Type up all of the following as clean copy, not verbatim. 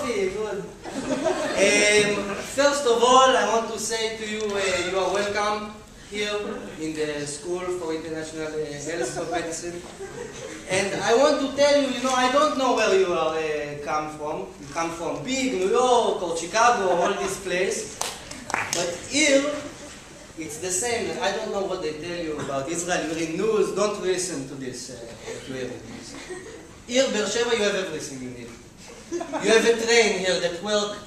coffee, good. First of all, I want to say to you, you are welcome here in the School for International Health Medicine. And I want to tell you, I don't know where you are come from. You come from big New York or Chicago or all this place. But here, it's the same. I don't know what they tell you about Israel. You're in news. Don't listen to this. Here, Beersheba, you have everything you need. You have a train here that works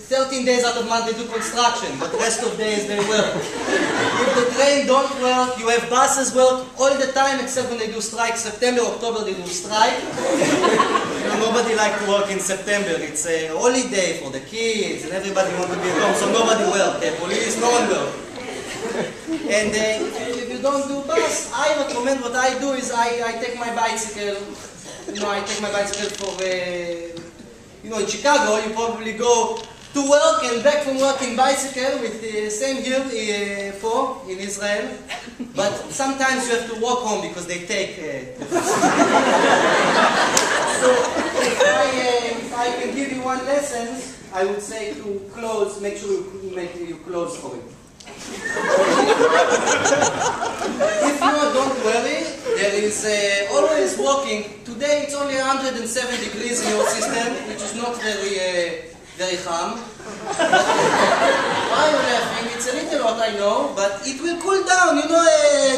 13 days out of the month they do construction, but the rest of days they work. If the train don't work, you have buses work all the time except when they do strike. September, October they do strike. Nobody likes to work in September. It's a holiday for the kids and everybody wants to be at home, so nobody works. The police, no one works. And if you don't do bus, I recommend what I do is I take my bicycle. I take my bicycle for, in Chicago, you probably go to work and back from work in bicycle with the same here in Israel. But sometimes you have to walk home because they take... So if I can give you one lesson, I would say to close, make sure you make your clothes for it. If not, don't worry, there is always walking. Today it's only 107 degrees in your system, which is not very calm. Why are you laughing? It's a little hot, I know, but it will cool down.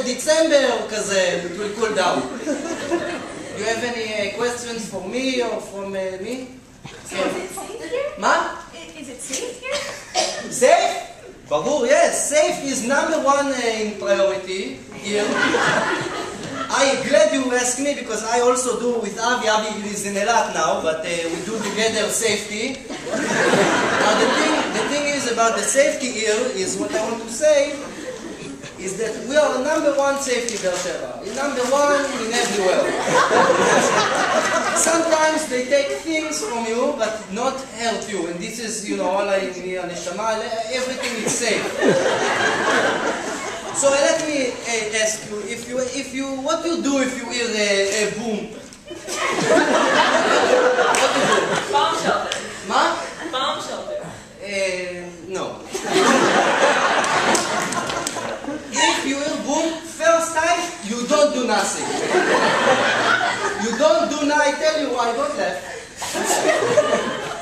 December, it will cool down. Do you have any questions for me or from me? So is it safe here? Ma? Is it safe here? Safe? Baruch, yes, safe is #1 in priority here. I'm glad you asked me because I also do with Avi. Avi is in Elat now, but we do together safety. Now the thing is about the safety here is what I want to say is that we are #1 safety Beersheba. #1 in everywhere. Sometimes they take things from you but not help you, and this is all I need. Everything is safe. So let me ask you, what you do if you hear a boom? What do you do? Bomb shelter. Ma? Bomb shelter. No. If you hear boom, first time, you don't do nothing. You don't do nothing. I tell you why, don't laugh.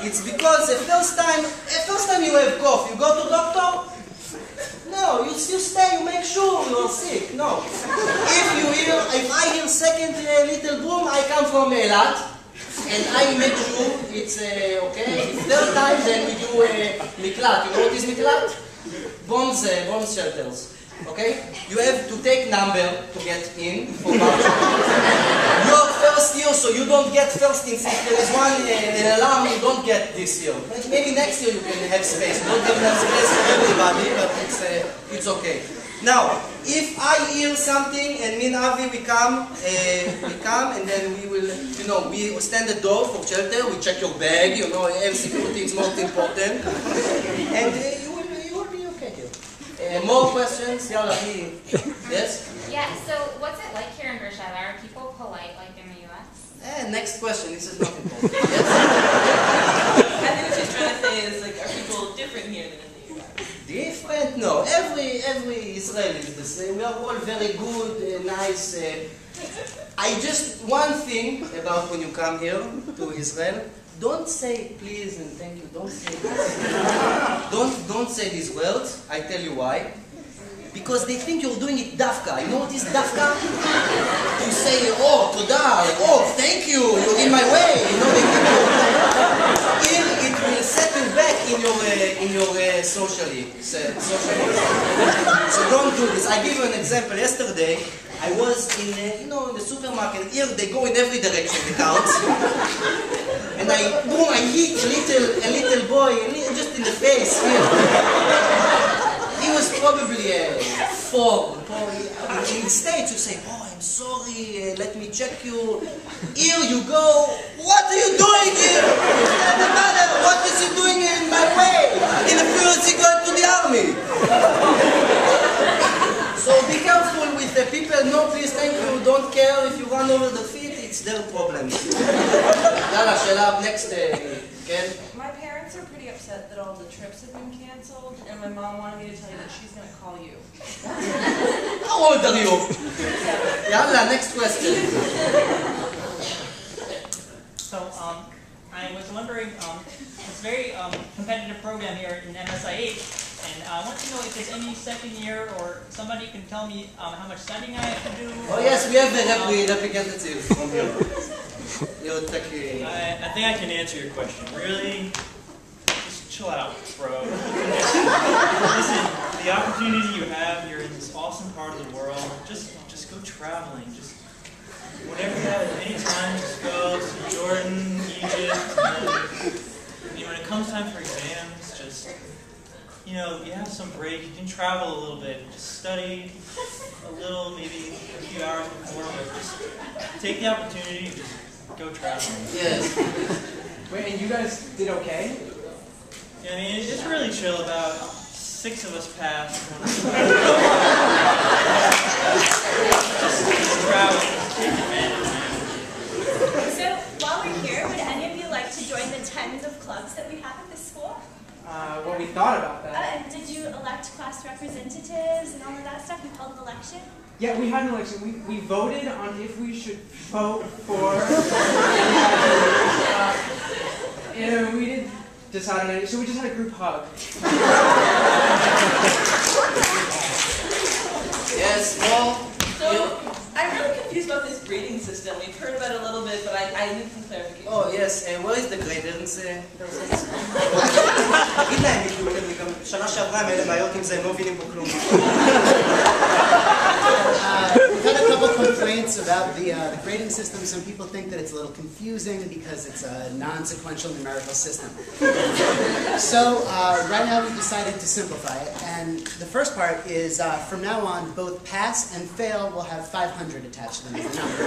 It's because the first time you have cough, you go to doctor? No, you stay, you make sure you are sick. No. If I hear second little boom, I come from Elat, and I make sure it's okay. Third time, then we do miklat. You know what is miklat? Bomb shelters. Okay? You have to take number to get in for voucher. You're first year, so you don't get first in. If there is one alarm, you don't get this year. Maybe next year you can have space. You don't have enough space for everybody, but it's okay. Now, if I hear something and me and Avi we come and then we will, we stand at the door for shelter. We check your bag. Air security is most important, and you will be okay here. More questions? Yes? Yeah, so what's it like here in Beersheba? Are people polite like in the U.S.? Next question. This is not important. Yes? I think what she's trying to say is, are people different here than in the U.S.? Different? No. Every Israeli is the same. We are all very good, nice. One thing about when you come here to Israel, don't say please and thank you. Don't say this. Don't say these words. I tell you why. Because they think you're doing it dafka. You know what is dafka? You say, oh, toda, oh, thank you, you're in my way. It will set you back in your socially. So don't do this. I give you an example. Yesterday, I was in the supermarket. Here they go in every direction, the carts. And I hit a little boy just in the face here. He was probably 4. In the States, you say, oh, I'm sorry, let me check you. Here you go, what are you doing here? The matter, what is he doing in my way? In the field, he going to the army. So be careful with the people. No, please, thank you. Don't care if you run over the feet. It's their problem. יאללה, שאלה next, כן? My parents are pretty upset that all the trips have been canceled, and my mom wanted me to tell you that she's going to call you. How old are you? יאללה, next question. So, I was wondering, it's a very competitive program here in MSIH, and I want to know if there's any second year or somebody can tell me how much studying I have to do. Oh yes, we have a representative from here. I think I can answer your question. Really, just chill out, bro. Listen, the opportunity you have, you're in this awesome part of the world. Just go traveling. Just whenever you have any time, just go to Jordan, Egypt. And when it comes time for exams, just you have some break. You can travel a little bit. Just study a little, maybe a few hours before, but just take the opportunity and just go traveling. Yes. Wait, and you guys did okay? Yeah, I mean, it's really chill. About 6 of us passed. Just travel. Take advantage, man. So, while we're here, would any of you like to join the tens of clubs that we have at this school? Well, we thought about that. And did you elect class representatives and all of that stuff? You held an election? Yeah, we had an election. We voted on if we should vote for. And we didn't decide on it, so we just had a group hug. Yes, well. So, I'm really confused about this grading system. We've heard about it a little bit, but I need some clarification. Oh yes, where is the graders? תגיד להם, גם שנה שעברה הם אלה בעיות עם זה, הם לא מבינים פה כלום. We've had a couple complaints about the grading system. Some people think that it's a little confusing because it's a non-sequential numerical system. So right now we've decided to simplify it. And the first part is from now on, both pass and fail will have 500 attached to them as a number.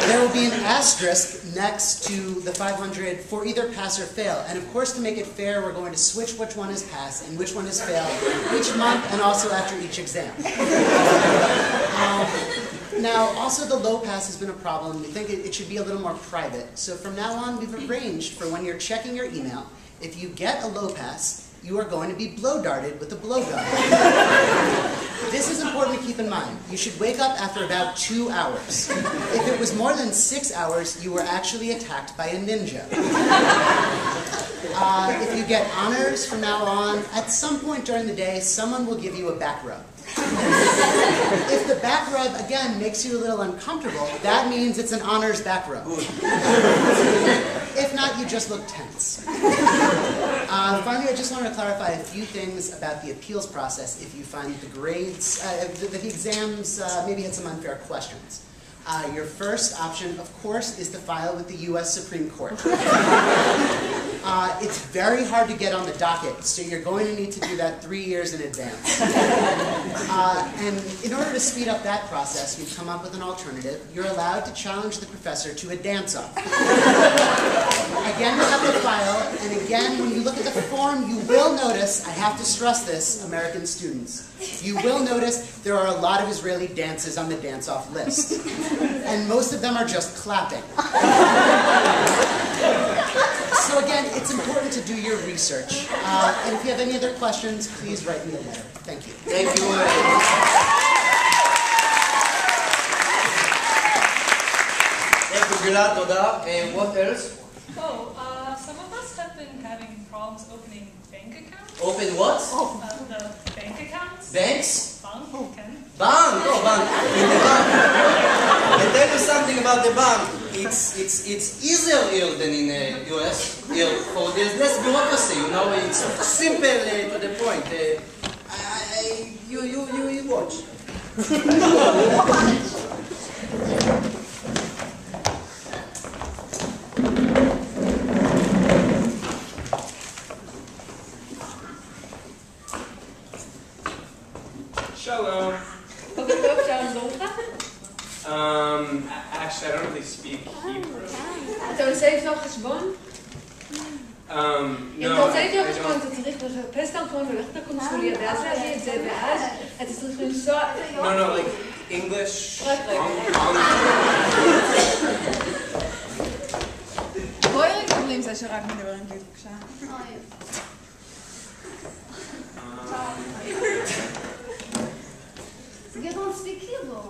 There will be an asterisk next to the 500 for either pass or fail. And of course, to make it fair, we're going to switch which one is pass and which one is fail each month and also after each exam. Now, also the low pass has been a problem. We think it should be a little more private. So from now on, we've arranged for when you're checking your email, if you get a low pass, you are going to be blow darted with a blow gun. This is important to keep in mind. You should wake up after about 2 hours. If it was more than 6 hours, you were actually attacked by a ninja. If you get honors from now on, at some point during the day, someone will give you a back rub. If the back rub, again, makes you a little uncomfortable, that means it's an honors back rub. If not, you just look tense. Finally, I just want to clarify a few things about the appeals process if you find the grades, that the exams maybe had some unfair questions. Your first option, of course, is to file with the U.S. Supreme Court. It's very hard to get on the docket, so you're going to need to do that 3 years in advance. And in order to speed up that process, we've come up with an alternative. You're allowed to challenge the professor to a dance-off. Again, you have to file, and again, when you look at the form, you will notice, I have to stress this, American students, you will notice there are a lot of Israeli dances on the dance-off list. And most of them are just clapping. So again, it's important to do your research. And if you have any other questions, please write me a letter. Thank you. Thank you. Thank you, Gilad. Toda. What else? Some of us have been having problems opening bank accounts. Open what? The bank accounts. Banks? Bank. Bank. Oh, bank. In the bank. I'll tell you something about the bank. It's easier here than in the US. Here, for there's less bureaucracy. You know, it's simple to the point. You watch. Shalom. Actually, I don't really speak Hebrew. אתה עושה איתו חשבון? No, אם אתה עושה איתו חשבון, אתה צריך לחפש דרכון וללכת לקונסוליה, ואז להביא את זה, ואז אתה צריך לנסוע... No, like English. באמצע שרק מדבר אנגלית, בבקשה. You don't speak Hebrew.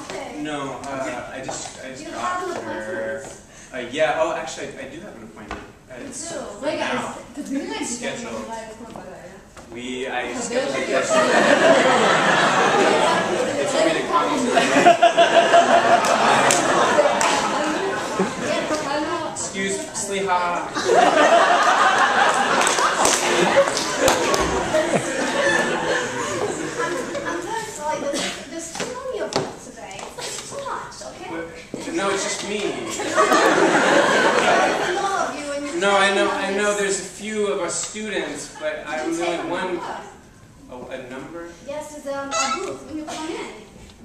Okay. No, I just You got have an here. appointment. Yeah. Oh, actually, I do have an appointment. It's now. Scheduled. I scheduled it yesterday. They told me to come today. Excuse, Sliha. I'm very sorry, there's too many of us today. It's too much, okay? No, it's just me. No, I know there's a few of us students, but I'm the only one. Oh, a number? Yes, there's a booth when you come in.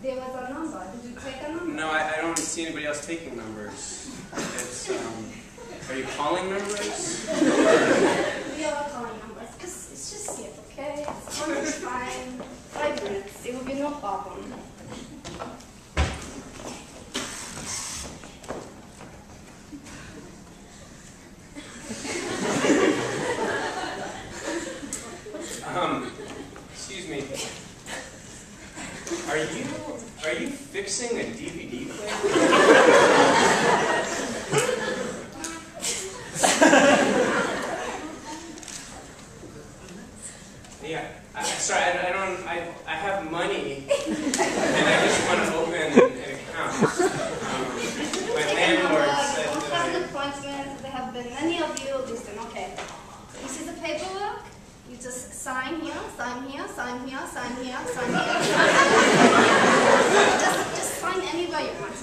There was a number. Did you take a number? No, I don't see anybody else taking numbers. It's, are you calling numbers? We are calling numbers. It's just skit, okay? It's almost fine. 5 minutes. It will be no problem. Excuse me. Are you fixing a DVD player? Yeah. Sorry, I have money, and I just want to open an account. My landlord said Don't that have an appointment. There have been many of you. Listen, okay. You see the paperwork? You just sign here, sign here, sign here, sign here, sign here. Just sign anywhere you want.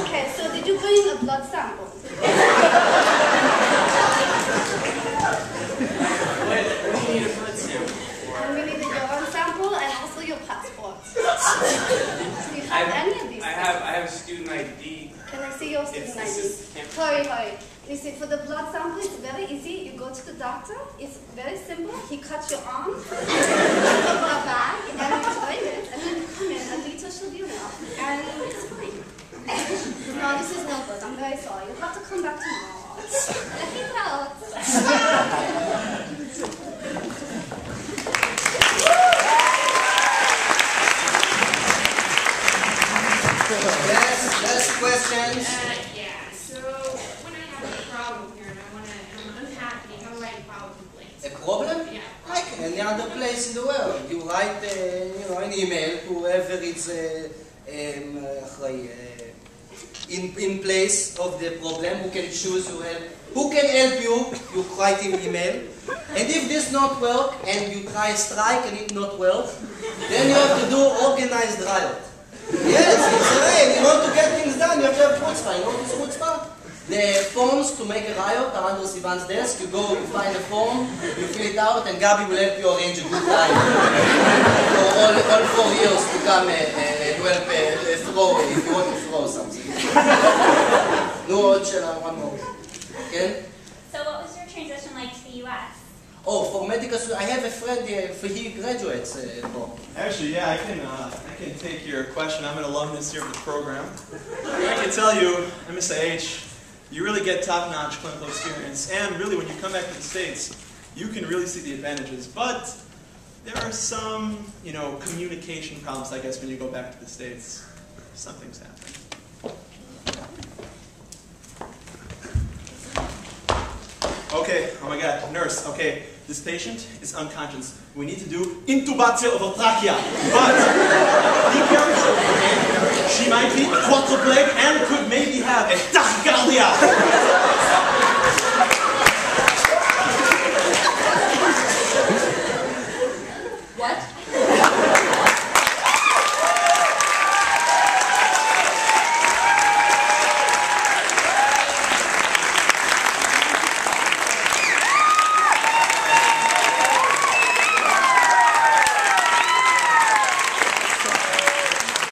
Okay, so did you bring a blood sample? What do you need a blood sample for? And we need your urine sample and also your passport. Do you have any of these? I have student ID. Can I see your student ID? Hurry. You see, for the blood sample, it's very easy. You go to the doctor. It's very simple. He cuts your arm, you put a bag, and then you join it, and then you come in, and later she'll be enough. And it's fine. No, this is no good. I'm very sorry. You'll have to come back tomorrow. Let me out. Last questions. Yeah, so when I have a problem here and I'm unhappy, how do I file a complaint? A problem? Yeah. Like any other place in the world. You write an email to whoever is in place of the problem, who can choose to help. Who can help you? You write an email. And if this not work, and you try strike and it not work, then you have to do organized riot. Yes, it's a way. You want to get things done, you have to have chutzpah. You know what is chutzpah? The forms to make a riot are under Sivan's desk. You go, you find a form, you fill it out, and Gabi will help you arrange a good time for all 4 years to come and help throw, if you want to throw something. No, one more. Okay? So what was your transition like to the U.S.? Oh, for medical students, I have a friend here, he graduates. Actually, yeah, I can take your question. I'm an alumnus here of the program. I can tell you, MSIH, you really get top-notch clinical experience, and really when you come back to the States, you can really see the advantages. But there are some, communication problems, I guess, when you go back to the States. Something's happening. Okay, oh my God, nurse, okay, this patient is unconscious. We need to do intubatio of a trachea. But be careful, okay? She might be quadriplegic and could maybe have a tachycardia.